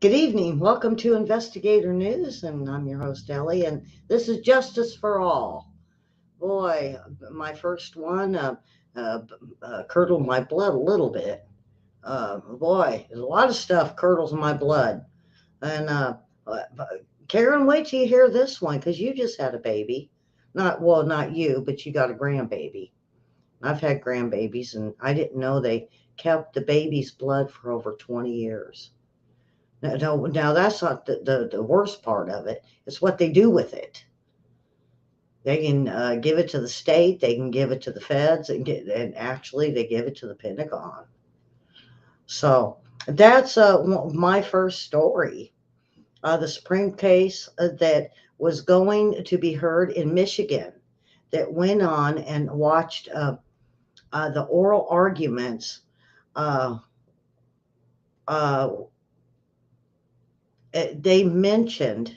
Good evening. Welcome to Investigator News, and I'm your host, Ellie, and this is Justice for All. Boy, my first one uh, curdled my blood a little bit. Boy, there's a lot of stuff curdles my blood. And uh, Karen, wait till you hear this one because you just had a baby. Not you, but you got a grandbaby. I've had grandbabies, and I didn't know they kept the baby's blood for over 20 years. Now that's not the worst part of it. It's what they do with it. They can give it to the state. They can give it to the feds, and actually they give it to the Pentagon. So that's my first story. The Supreme case that was going to be heard in Michigan that went on and watched the oral arguments. Uh, uh, they mentioned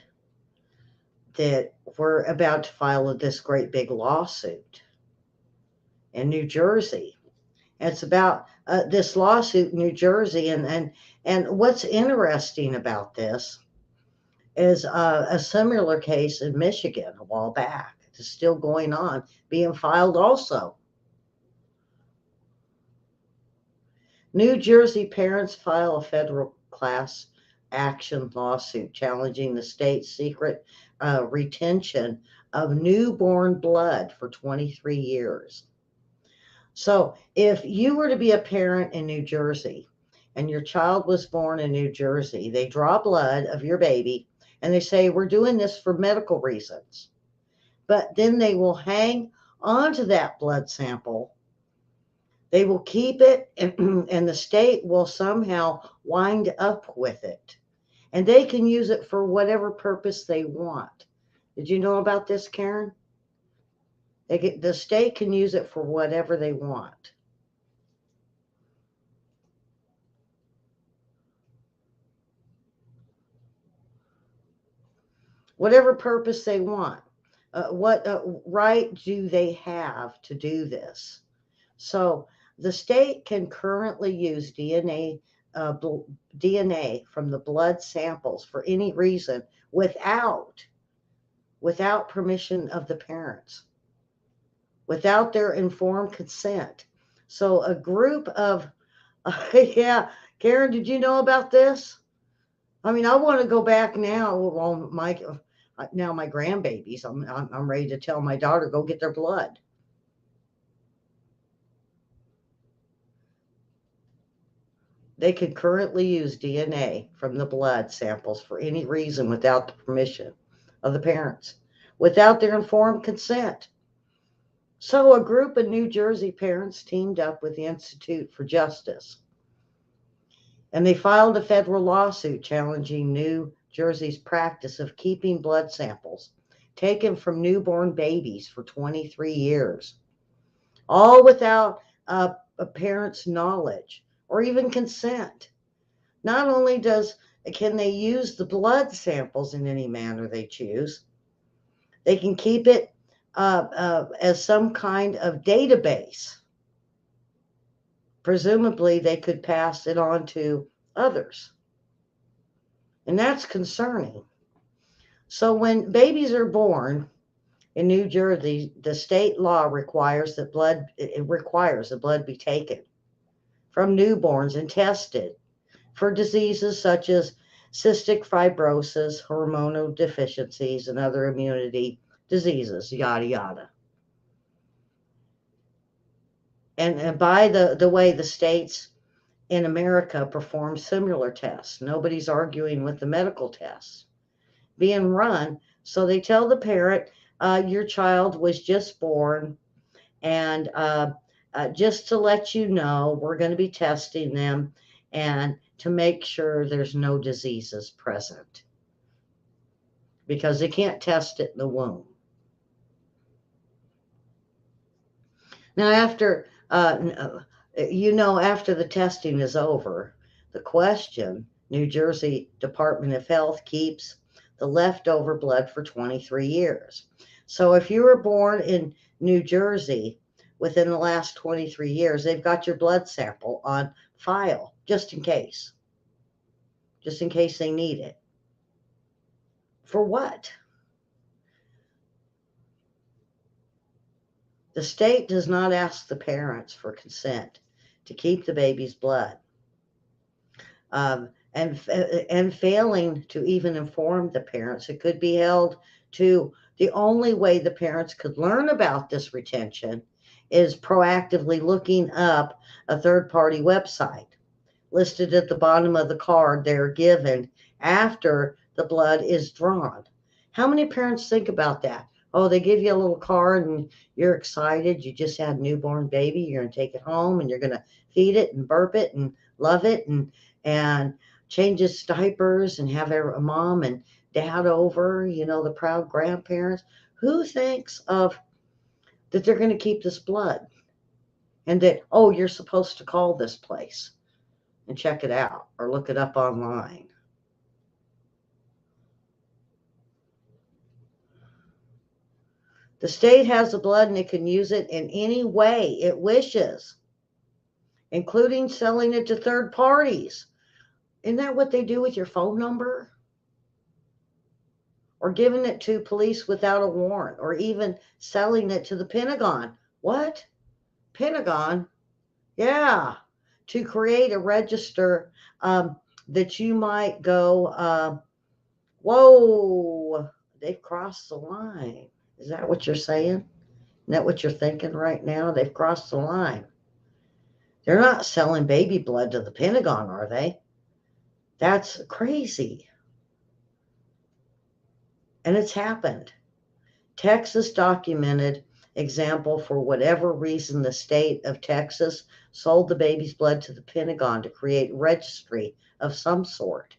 that we're about to file this great big lawsuit in New Jersey. And it's about this lawsuit in New Jersey, and what's interesting about this is a similar case in Michigan a while back. It's still going on, being filed also. New Jersey parents file a federal class action lawsuit challenging the state's secret retention of newborn blood for 23 years. So, if you were to be a parent in New Jersey and your child was born in New Jersey, they draw blood of your baby and they say, we're doing this for medical reasons. But then they will hang onto that blood sample. They will keep it, and the state will somehow wind up with it. And they can use it for whatever purpose they want. Did you know about this, Karen? The state can use it for whatever they want. Whatever purpose they want. What right do they have to do this? So the state can currently use DNA from the blood samples for any reason without permission of the parents, without their informed consent. So a group of yeah, Karen, did you know about this? I mean, I want to go back now. Well, my grandbabies. I'm ready to tell my daughter go get their blood. They could currently use DNA from the blood samples for any reason without the permission of the parents, without their informed consent. So, a group of New Jersey parents teamed up with the Institute for Justice and they filed a federal lawsuit challenging New Jersey's practice of keeping blood samples taken from newborn babies for 23 years, all without a parent's knowledge or even consent. Not only does can they use the blood samples in any manner they choose, they can keep it as some kind of database. Presumably, they could pass it on to others, and that's concerning. So, when babies are born in New Jersey, the state law requires that blood be taken from newborns and tested for diseases such as cystic fibrosis, hormonal deficiencies, and other immunity diseases, yada, yada. And by the way, the states in America perform similar tests. Nobody's arguing with the medical tests being run. So they tell the parent, your child was just born, and just to let you know, we're going to be testing them and to make sure there's no diseases present because they can't test it in the womb. Now, after the testing is over, the question New Jersey Department of Health keeps the leftover blood for 23 years. So if you were born in New Jersey within the last 23 years, they've got your blood sample on file just in case. just in case they need it. For what? The state does not ask the parents for consent to keep the baby's blood. And failing to even inform the parents, it could be held to the only way the parents could learn about this retention is proactively looking up a third party website listed at the bottom of the card they're given after the blood is drawn. How many parents think about that? Oh, they give you a little card and you're excited. You just had a newborn baby. You're going to take it home and you're going to feed it and burp it and love it and change its diapers and have a mom and dad over, the proud grandparents. Who thinks of that they're going to keep this blood and that, oh, you're supposed to call this place and check it out or look it up online? The state has the blood and it can use it in any way it wishes, including selling it to third parties. Isn't that what they do with your phone number? Or giving it to police without a warrant, or even selling it to the Pentagon. What? Pentagon? Yeah. To create a register that you might go, whoa, they've crossed the line. Is that what you're saying? Is that what you're thinking right now? They've crossed the line. They're not selling baby blood to the Pentagon, are they? That's crazy. And it's happened. Texas documented example for whatever reason the state of Texas sold the baby's blood to the Pentagon to create registry of some sort.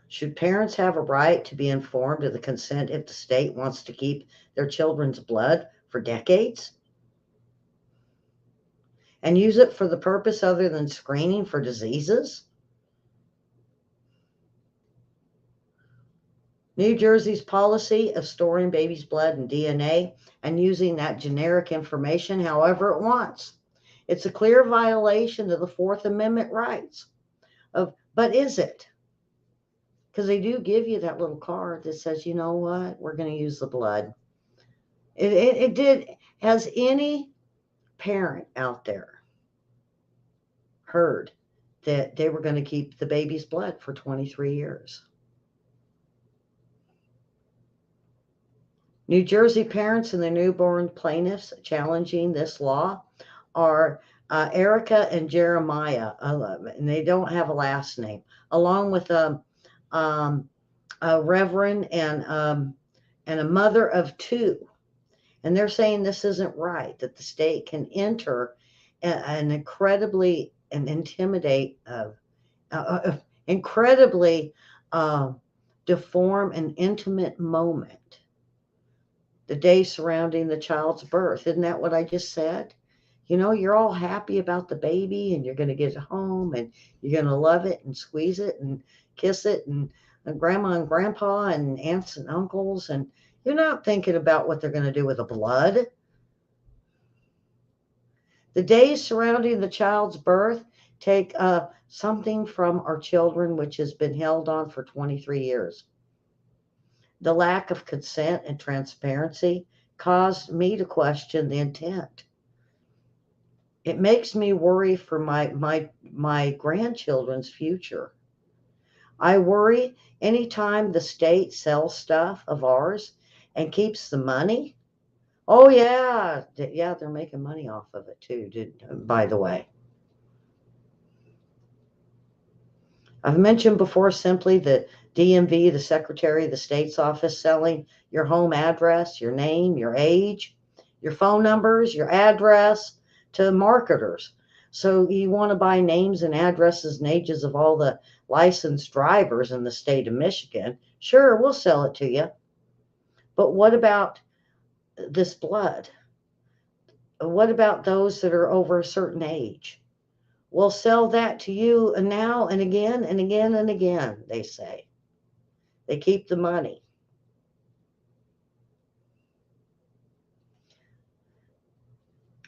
Should parents have a right to be informed of the consent if the state wants to keep their children's blood for decades and use it for the purpose other than screening for diseases? New Jersey's policy of storing baby's blood and DNA and using that generic information however it wants. It's a clear violation of the Fourth Amendment rights. But is it? Because they do give you that little card that says, you know what, we're going to use the blood. It did. Has any parent out there heard that they were going to keep the baby's blood for 23 years? New Jersey parents and the newborn plaintiffs challenging this law are Erica and Jeremiah, and they don't have a last name, along with a reverend and a mother of two. And they're saying this isn't right, that the state can enter an incredibly and incredibly deform and intimate moment, the day surrounding the child's birth. Isn't that what I just said? You're all happy about the baby and you're going to get it home and you're going to love it and squeeze it and kiss it and grandma and grandpa and aunts and uncles. And you're not thinking about what they're going to do with the blood. The days surrounding the child's birth take something from our children, which has been held on for 23 years. The lack of consent and transparency caused me to question the intent. It makes me worry for my grandchildren's future. I worry anytime the state sells stuff of ours and keeps the money. Oh yeah, they're making money off of it too, by the way. I've mentioned before simply that DMV, the Secretary of the State's office, selling your home address, your name, your age, your phone numbers, your address to marketers. So you want to buy names and addresses and ages of all the licensed drivers in the state of Michigan. Sure, we'll sell it to you. But what about this blood? What about those that are over a certain age? We'll sell that to you and now and again and again and again, they say. They keep the money.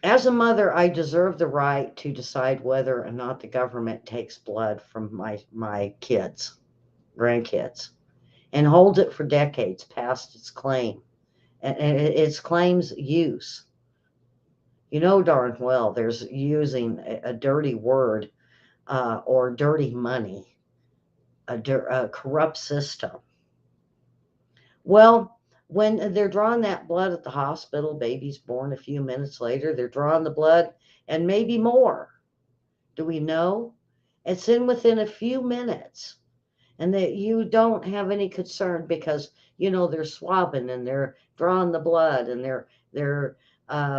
As a mother, I deserve the right to decide whether or not the government takes blood from my kids, grandkids, and holds it for decades past its claim and its claims use. You know darn well there's using a dirty word or dirty money, a corrupt system. Well, when they're drawing that blood at the hospital, baby's born a few minutes later, they're drawing the blood and maybe more. Do we know? It's in within a few minutes, and that you don't have any concern because they're swabbing and they're drawing the blood and they're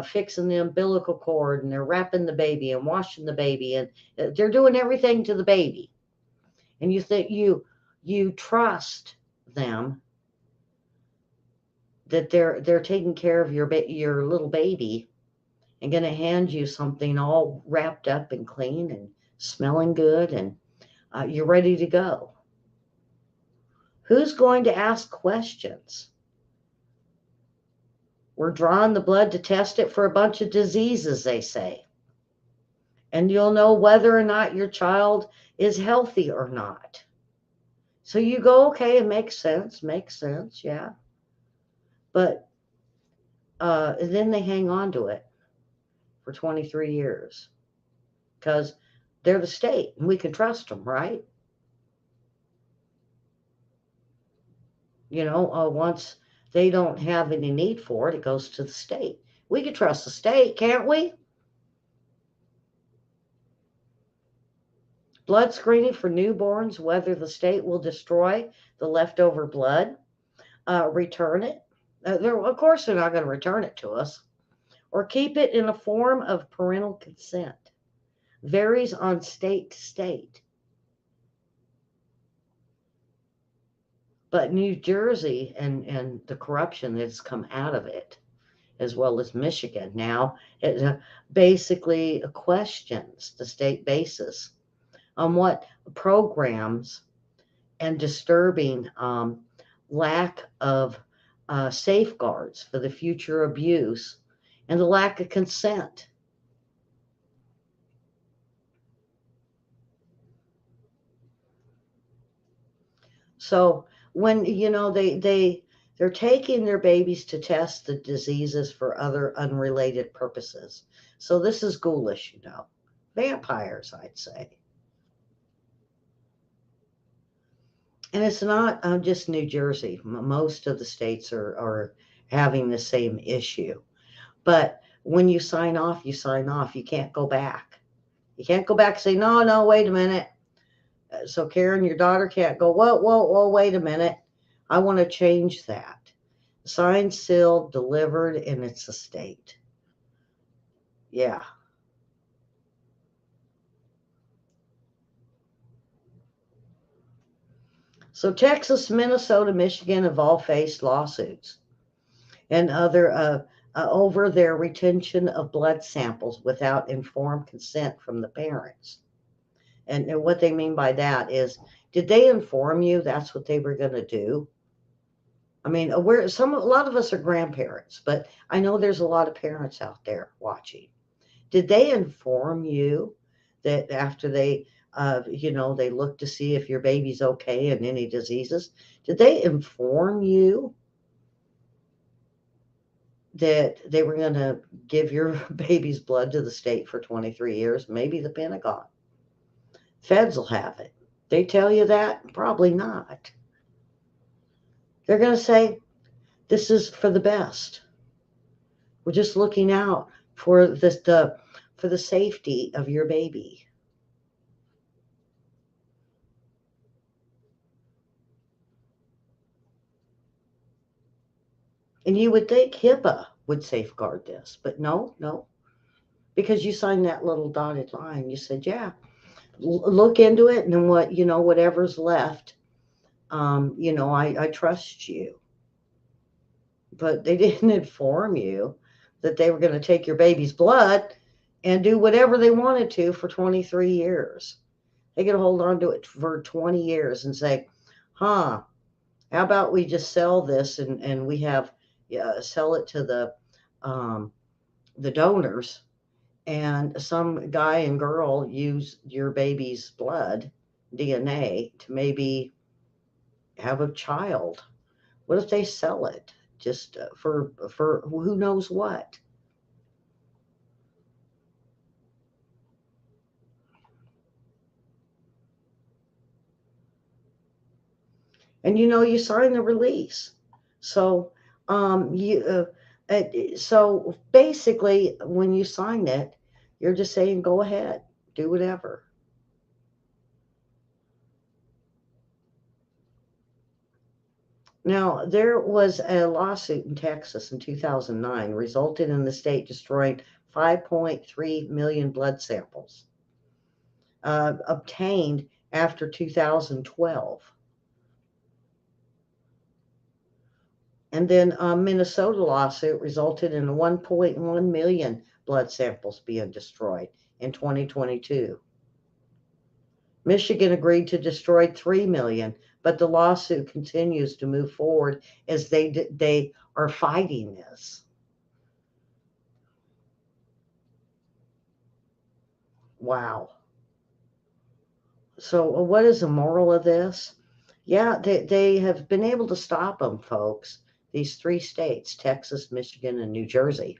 fixing the umbilical cord and they're wrapping the baby and washing the baby and they're doing everything to the baby. And you think you trust them that they're taking care of your little baby and going to hand you something all wrapped up and clean and smelling good and you're ready to go. Who's going to ask questions? We're drawing the blood to test it for a bunch of diseases, they say. And you'll know whether or not your child is healthy or not. So you go, okay, it makes sense, yeah. But then they hang on to it for 23 years because they're the state and we can trust them, right? Once they don't have any need for it, it goes to the state. We can trust the state, can't we? Blood screening for newborns, whether the state will destroy the leftover blood, return it. Of course, they're not going to return it to us, or keep it in a form of parental consent. Varies on state to state. But New Jersey and the corruption that's come out of it, as well as Michigan now, it basically questions the state basis on what programs and disturbing lack of safeguards for the future abuse and the lack of consent. So when they're taking their babies to test the diseases for other unrelated purposes. So this is ghoulish, vampires, I'd say. And it's not just New Jersey. Most of the states are having the same issue. But when you sign off, you sign off. You can't go back. You can't go back and say, no, no, wait a minute. So Karen, your daughter can't go, whoa, whoa, whoa, wait a minute. I want to change that. Signed, sealed, delivered, and it's a state. Yeah. So Texas, Minnesota, Michigan have all faced lawsuits and other over their retention of blood samples without informed consent from the parents. And what they mean by that is, did they inform you that's what they were going to do? I mean, a lot of us are grandparents, but I know there's a lot of parents out there watching. Did they inform you that after they look to see if your baby's okay and any diseases? Did they inform you that they were going to give your baby's blood to the state for 23 years? Maybe the Pentagon. Feds will have it. They tell you that? Probably not. They're going to say, this is for the best. We're just looking out for for the safety of your baby. And you would think HIPAA would safeguard this, but no, no, because you signed that little dotted line. You said, yeah, look into it, and then whatever's left, I trust you. But they didn't inform you that they were going to take your baby's blood and do whatever they wanted to for 23 years. They could hold on to it for 20 years and say, huh, how about we just sell this and we have sell it to the donors and some guy and girl use your baby's blood, DNA, to maybe have a child. What if they sell it just for who knows what? And you sign the release. So you so basically when you sign it, you're just saying go ahead, do whatever. Now, there was a lawsuit in Texas in 2009 resulted in the state destroying 5.3 million blood samples obtained after 2012. And then a Minnesota lawsuit resulted in 1.1 million blood samples being destroyed in 2022. Michigan agreed to destroy 3 million, but the lawsuit continues to move forward as they are fighting this. Wow. So, what is the moral of this? Yeah, they have been able to stop them, folks. These three states, Texas, Michigan, and New Jersey.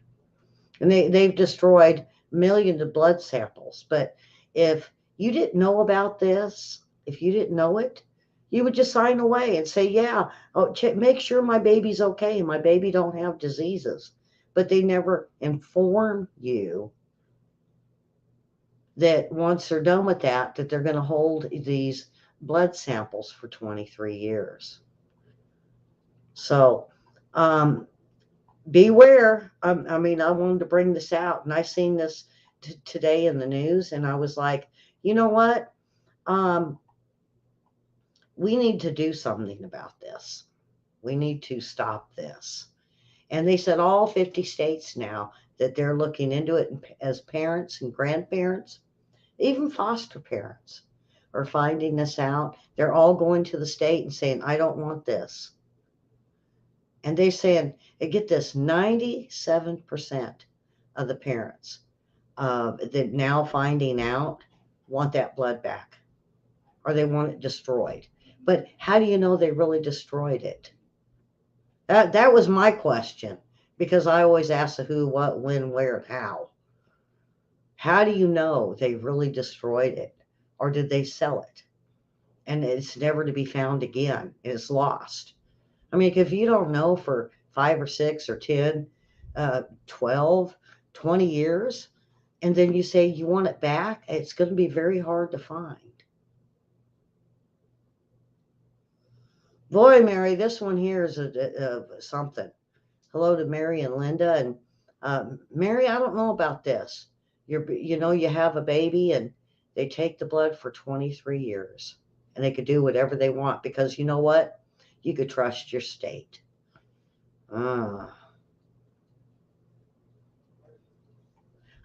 And they've destroyed millions of blood samples. But if you didn't know about this, if you didn't know it, you would just sign away and say, yeah, oh, make sure my baby's okay. My baby don't have diseases. But they never inform you that once they're done with that they're going to hold these blood samples for 23 years. So um, beware. I mean, I wanted to bring this out, and I seen this today in the news, and I was like, you know what? Um, we need to do something about this. We need to stop this. And they said all 50 states now that they're looking into it as parents and grandparents. Even foster parents are finding this out. They're all going to the state and saying, I don't want this. And they're saying, get this, 97% of the parents that now finding out want that blood back or they want it destroyed. But how do you know they really destroyed it? That was my question because I always ask the who, what, when, where, and how. How do you know they really destroyed it? Or did they sell it? And it's never to be found again. It's lost. I mean, if you don't know for 5 or 6 or 10, 12, 20 years, and then you say you want it back, it's going to be very hard to find. Boy, Mary, this one here is something. Hello to Mary and Linda. And Mary, I don't know about this. You have a baby and they take the blood for 23 years and they could do whatever they want because you know what? You could trust your state. Ah,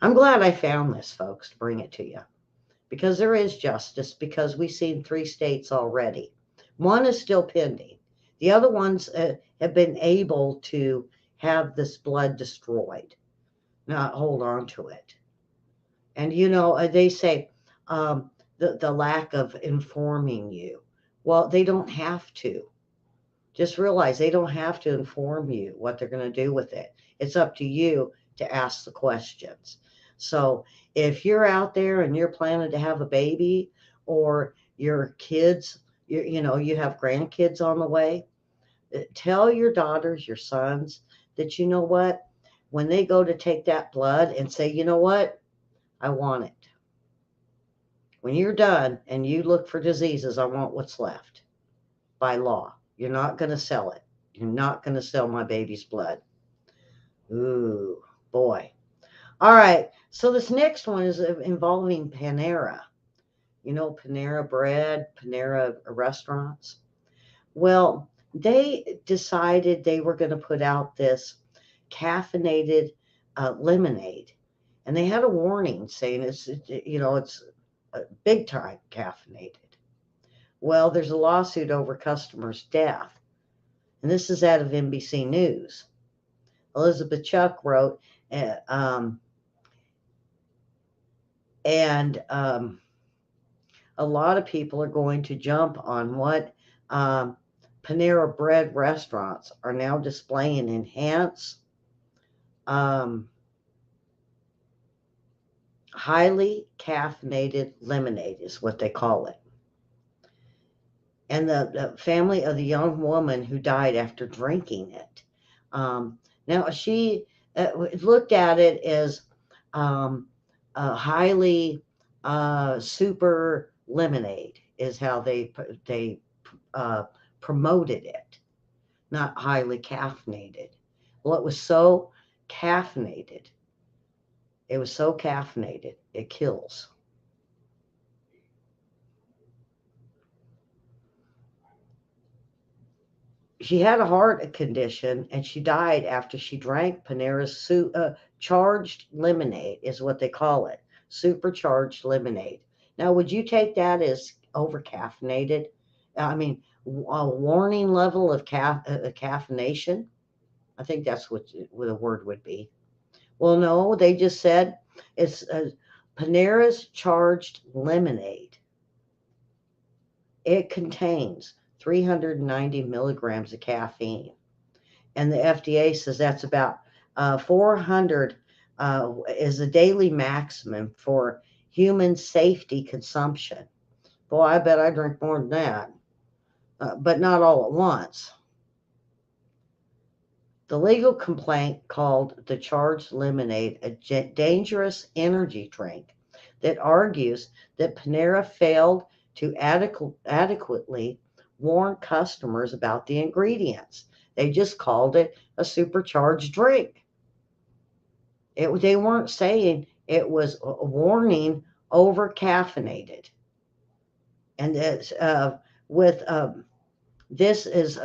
I'm glad I found this, folks, to bring it to you because there is justice because we've seen 3 states already. One is still pending. The other ones have been able to have this blood destroyed, not hold on to it. And they say the lack of informing you. Well, they don't have to. Just realize they don't have to inform you what they're going to do with it. It's up to you to ask the questions. So if you're out there and you're planning to have a baby or your kids, you have grandkids on the way, tell your daughters, your sons that you know what, when they go to take that blood and say, you know what, I want it. When you're done and you look for diseases, I want what's left by law. You're not going to sell it. You're not going to sell my baby's blood. Ooh, boy. All right. So this next one is involving Panera. Panera bread, Panera restaurants. Well, they decided they were going to put out this caffeinated lemonade. And they had a warning saying it's big time caffeinated. Well, there's a lawsuit over customer's death. And this is out of NBC News. Elizabeth Chuck wrote, uh, um, And a lot of people are going to jump on what um, Panera Bread restaurants are now displaying enhanced, um, highly caffeinated lemonade, is what they call it. And the family of the young woman who died after drinking it. Um, Now, she looked at it as a highly super lemonade, is how they uh, promoted it, not highly caffeinated. Well, it was so caffeinated. It was so caffeinated, it kills. She had a heart condition and she died after she drank Panera's charged lemonade, is what they call it. Supercharged lemonade. Now, would you take that as over caffeinated? I mean, a warning level of caffeination? I think that's what the word would be. Well, no, they just said it's Panera's charged lemonade. It contains 390 milligrams of caffeine. And the FDA says that's about 400 is a daily maximum for human safety consumption. Boy, I bet I drink more than that, but not all at once. The legal complaint called the charged lemonade a dangerous energy drink that argues that Panera failed to adequately warn customers about the ingredients. They just called it a supercharged drink. They weren't saying it was a warning over caffeinated. And it's, with this is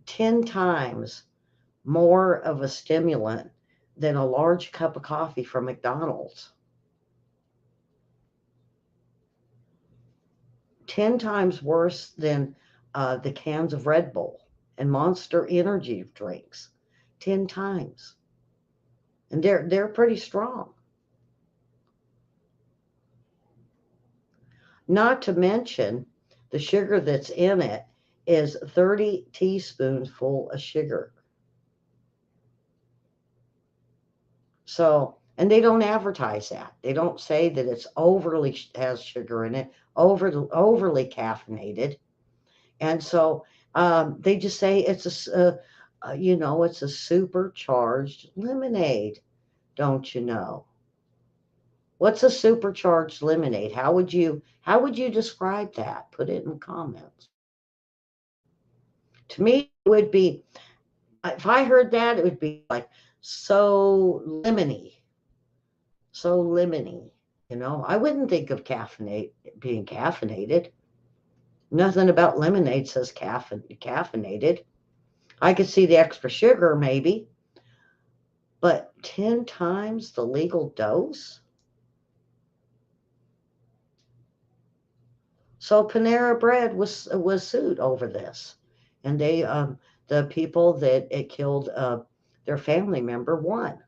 10 times more of a stimulant than a large cup of coffee from McDonald's. 10 times worse than the cans of Red Bull and Monster energy drinks. 10 times. And they're pretty strong. Not to mention the sugar that's in it is 30 teaspoons full of sugar. So, and they don't advertise that. They don't say that it's overly has sugar in it, overly caffeinated. And so they just say it's it's a supercharged lemonade. Don't you know? What's a supercharged lemonade? How would you describe that? Put it in the comments. To me, it would be, if I heard that, it would be like so lemony, so lemony. I wouldn't think of caffeinate being caffeinated. Nothing about lemonade says caffeinated. I could see the extra sugar maybe, but 10 times the legal dose? So Panera Bread was sued over this, and the people that it killed, their family member won,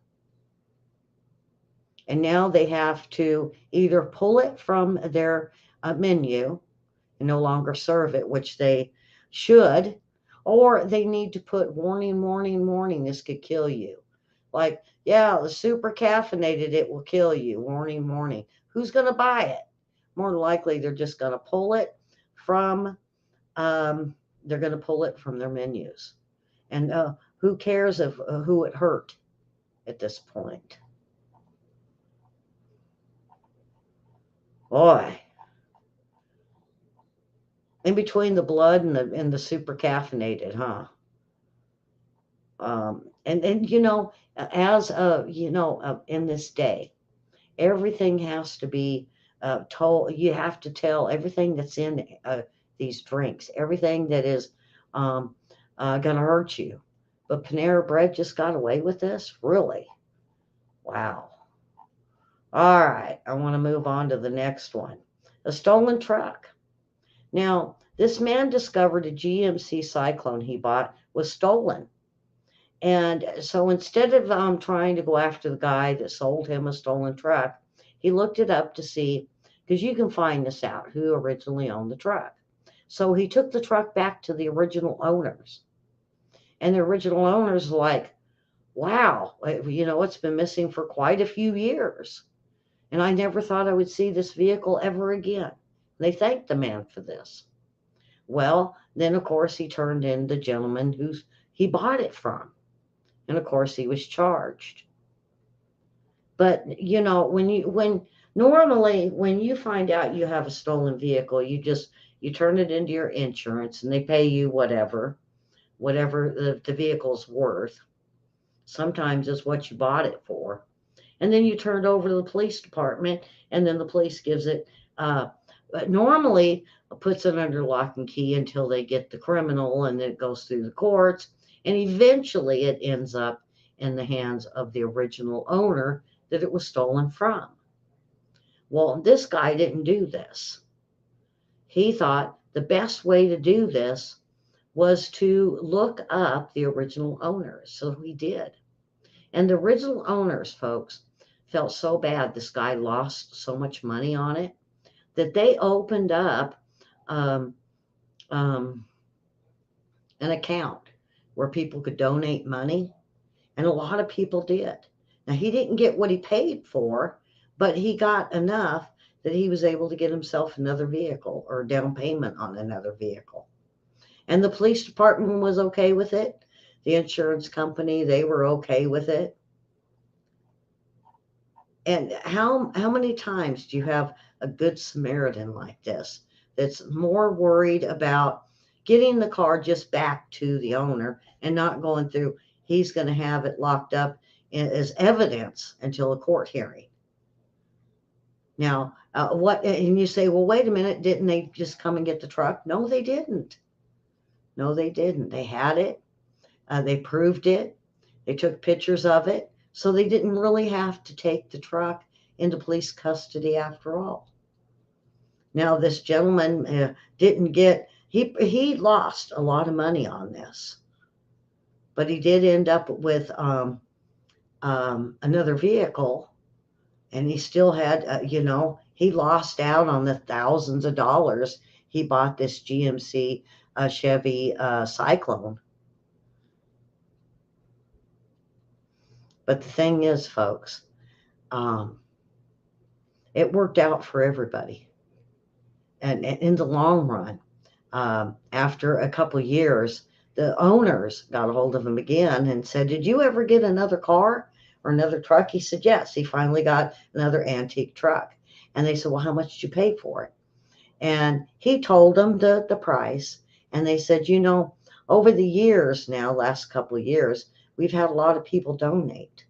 and now they have to either pull it from their menu and no longer serve it, which they should, or they need to put warning, warning, warning. This could kill you. Like, yeah, the super caffeinated, it will kill you. Warning, warning. Who's going to buy it? More than likely, they're just going to pull it from um, they're going to pull it from their menus. And who cares of who it hurt at this point? Boy, in between the blood and the super caffeinated, huh? And as in this day, everything has to be told. You have to tell everything that's in these drinks, everything that is um, going to hurt you. But Panera Bread just got away with this? Really? Wow. All right, I want to move on to the next one. A stolen truck. Now, this man discovered a GMC Cyclone he bought was stolen. And so instead of trying to go after the guy that sold him a stolen truck, He looked it up to see, because you can find this out, who originally owned the truck. So he took the truck back to the original owners. And the original owners were like, wow, it's been missing for quite a few years. And I never thought I would see this vehicle ever again. They thanked the man for this. Well, then of course he turned in the gentleman who he bought it from. And of course he was charged. But when normally when you find out you have a stolen vehicle, you turn it into your insurance and they pay you whatever the vehicle's worth. Sometimes it's what you bought it for. And then you turn it over to the police department, and then the police gives it, normally puts it under lock and key until they get the criminal, and then it goes through the courts, and eventually it ends up in the hands of the original owner that it was stolen from. Well, this guy didn't do this. He thought the best way to do this was to look up the original owners. So he did. And the original owners, folks, felt so bad this guy lost so much money on it that they opened up um, um, an account where people could donate money. And a lot of people did. Now, he didn't get what he paid for, but he got enough that he was able to get himself another vehicle or a down payment on another vehicle. And the police department was okay with it. The insurance company, they were okay with it. And how many times do you have a good Samaritan like this that's more worried about getting the car just back to the owner and not going through, he's going to have it locked up as evidence until a court hearing. Now, and you say, well, wait a minute, didn't they just come and get the truck? No, they didn't. No, they didn't. They had it. They proved it. They took pictures of it. So they didn't really have to take the truck into police custody after all. Now, this gentleman didn't get, he lost a lot of money on this. But he did end up with another vehicle. And he still had, he lost out on the thousands of dollars he bought this GMC Chevy Cyclone. But the thing is, folks, it worked out for everybody. And in the long run, after a couple of years, the owners got a hold of him again and said, did you ever get another car or another truck? He said, yes. He finally got another antique truck. And they said, well, how much did you pay for it? And he told them the price. And they said, over the years now, last couple of years, we've had a lot of people donate.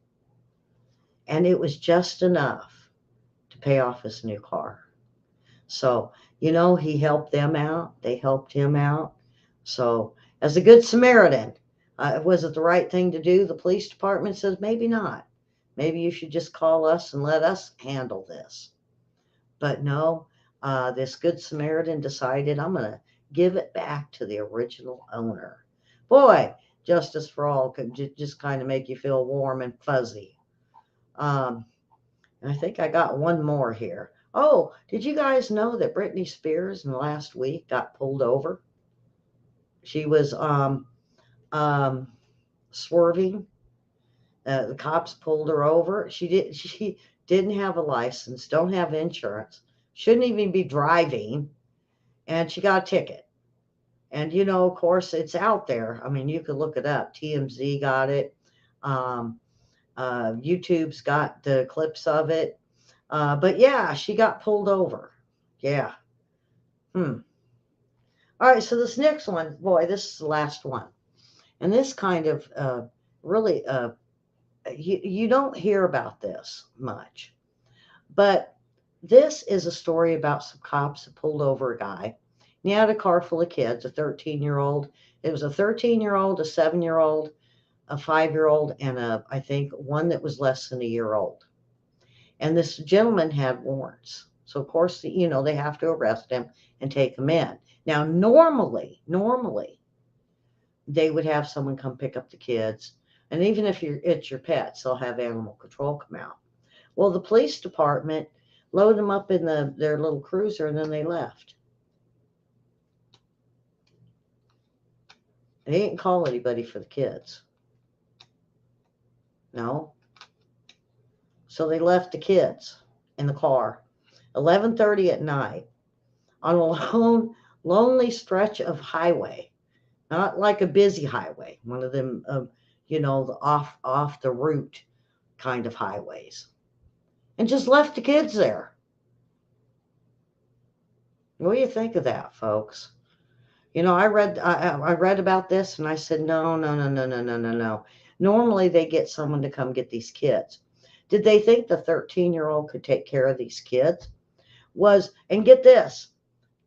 And it was just enough to pay off his new car. So, he helped them out. They helped him out. So, as a good Samaritan, was it the right thing to do? The police department says, maybe not. Maybe you should just call us and let us handle this. But no, this good Samaritan decided, I'm going to give it back to the original owner. Boy, justice for all could just kind of make you feel warm and fuzzy. I think I got one more here. Oh, did you guys know that Britney Spears in the last week got pulled over? She was swerving. The cops pulled her over. She didn't have a license, don't have insurance, shouldn't even be driving, and she got a ticket. And of course, it's out there. I mean, you could look it up. TMZ got it. YouTube's got the clips of it. But yeah, she got pulled over. Yeah. All right, so this next one, boy, this is the last one. And this kind of really, you don't hear about this much. But this is a story about some cops that pulled over a guy. And he had a car full of kids, a 13-year-old. It was a 13-year-old, a 7-year-old, a 5-year-old, and I think one that was less than a year old. And this gentleman had warrants. So, of course, they have to arrest him and take him in. Now, normally, they would have someone come pick up the kids. And even if it's your pets, they'll have animal control come out. Well, the police department loaded them up in their little cruiser, and then they left. They didn't call anybody for the kids. No. So they left the kids in the car, 11:30 at night, on a lonely stretch of highway, not like a busy highway, one of them, the off the route kind of highways, and just left the kids there. What do you think of that, folks? I read about this and I said, no, no, no, no, no, no, no, no. Normally they get someone to come get these kids. Did they think the 13-year-old could take care of these kids? And get this,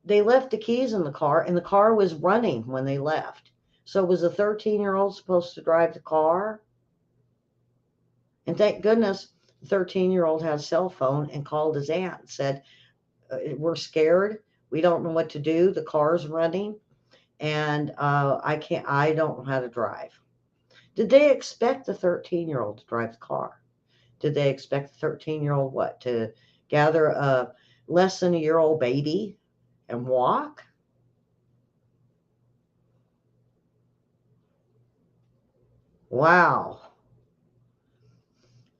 they left the keys in the car and the car was running when they left. So was the 13-year-old supposed to drive the car? And thank goodness the 13-year-old had a cell phone and called his aunt and said, we're scared. We don't know what to do. The car's running. And I don't know how to drive. Did they expect the 13-year-old to drive the car? Did they expect the 13-year-old what? To gather a less than a year old baby and walk? Wow.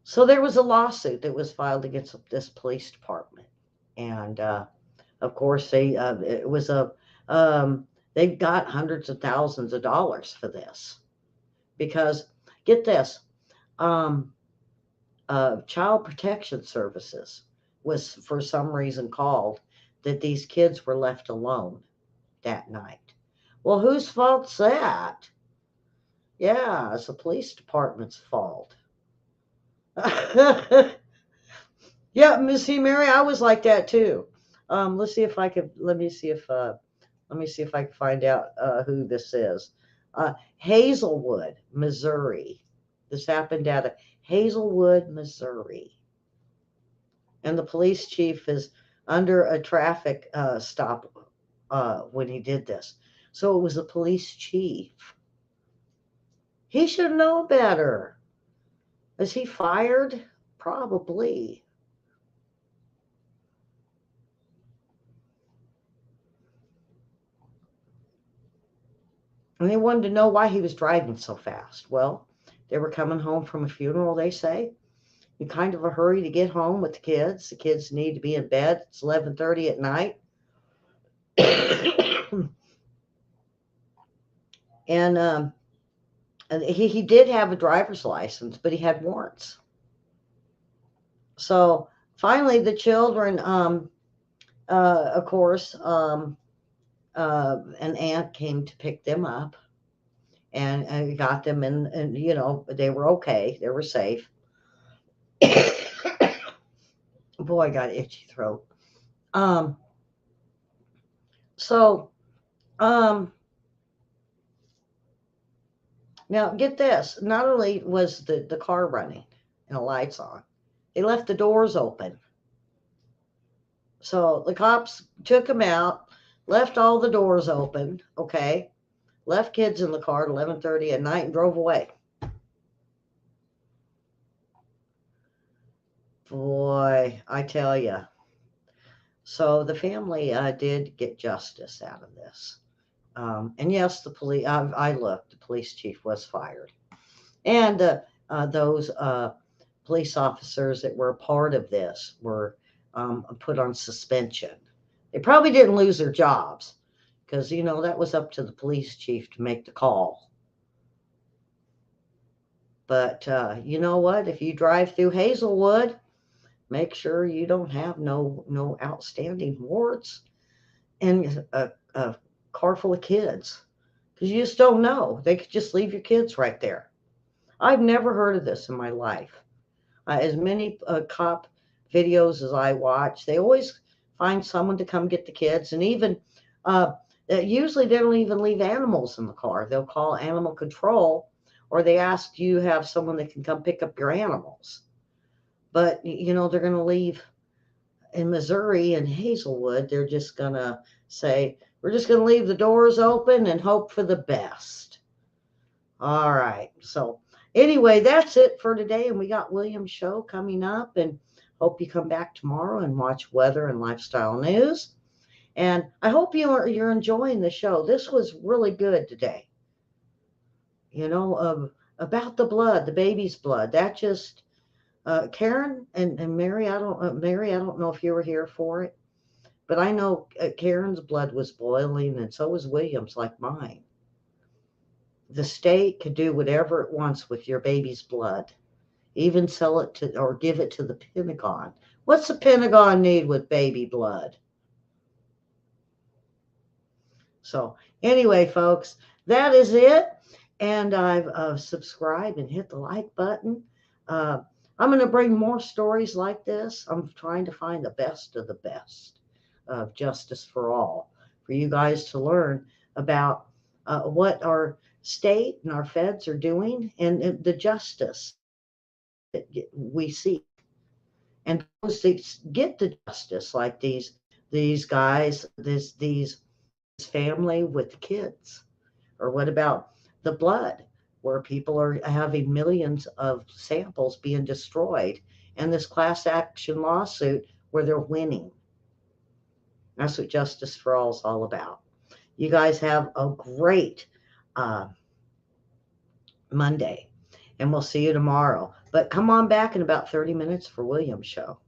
So there was a lawsuit that was filed against this police department. And of course, it was they got hundreds of thousands of dollars for this. Because, get this, um, Child Protection Services was for some reason called that these kids were left alone that night. Well, whose fault's that? Yeah, it's the police department's fault. Yeah, Missy Mary, I was like that too. Let's see if I could. Let me see if I can find out who this is. Hazelwood, Missouri. This happened out of Hazelwood, Missouri. And the police chief is under a traffic stop when he did this. So it was the police chief. He should know better. Is he fired? Probably. And they wanted to know why he was driving so fast. Well, they were coming home from a funeral, they say. In kind of a hurry to get home with the kids. The kids need to be in bed. It's 11:30 at night. and he did have a driver's license, but he had warrants. So finally, the children, of course, an aunt came to pick them up and got them in, and they were okay. They were safe. Boy, I got itchy throat. Um, so, um, now get this. Not only was the car running and the lights on, they left the doors open. So the cops took him out, left all the doors open, okay, left kids in the car at 11:30 at night and drove away. Boy, I tell you. So the family did get justice out of this. And yes, the police, I looked, the police chief was fired. And those police officers that were a part of this were put on suspension. They probably didn't lose their jobs because, that was up to the police chief to make the call. But you know what? If you drive through Hazelwood, make sure you don't have no outstanding warrants and a car full of kids because you just don't know. They could just leave your kids right there. I've never heard of this in my life. As many cop videos as I watch, they always find someone to come get the kids, and even usually they don't even leave animals in the car. They'll call animal control, or they ask, do you have someone that can come pick up your animals? But they're going to leave in Missouri and Hazelwood. They're just going to say, we're just going to leave the doors open and hope for the best. All right. So anyway, that's it for today. And we got William's show coming up. And Hope you come back tomorrow and watch weather and lifestyle news. And I hope you're enjoying the show. This was really good today. About the blood, the baby's blood. That just Karen and Mary. Mary. I don't know if you were here for it, but I know Karen's blood was boiling, and so was William's, like mine. The state could do whatever it wants with your baby's blood, even sell it to or give it to the Pentagon. What's the Pentagon need with baby blood? So, anyway, folks, that is it. And I've subscribed and hit the like button. Uh, I'm going to bring more stories like this. I'm trying to find the best of the best of Justice for All for you guys to learn about what our state and our feds are doing and the justice that we seek. And those that get the justice, like these guys, these family with kids. Or what about the blood, where people are having millions of samples being destroyed, and this class action lawsuit where they're winning? That's what Justice for All is all about. You guys have a great uh, Monday, and we'll see you tomorrow. But come on back in about 30 minutes for William's show.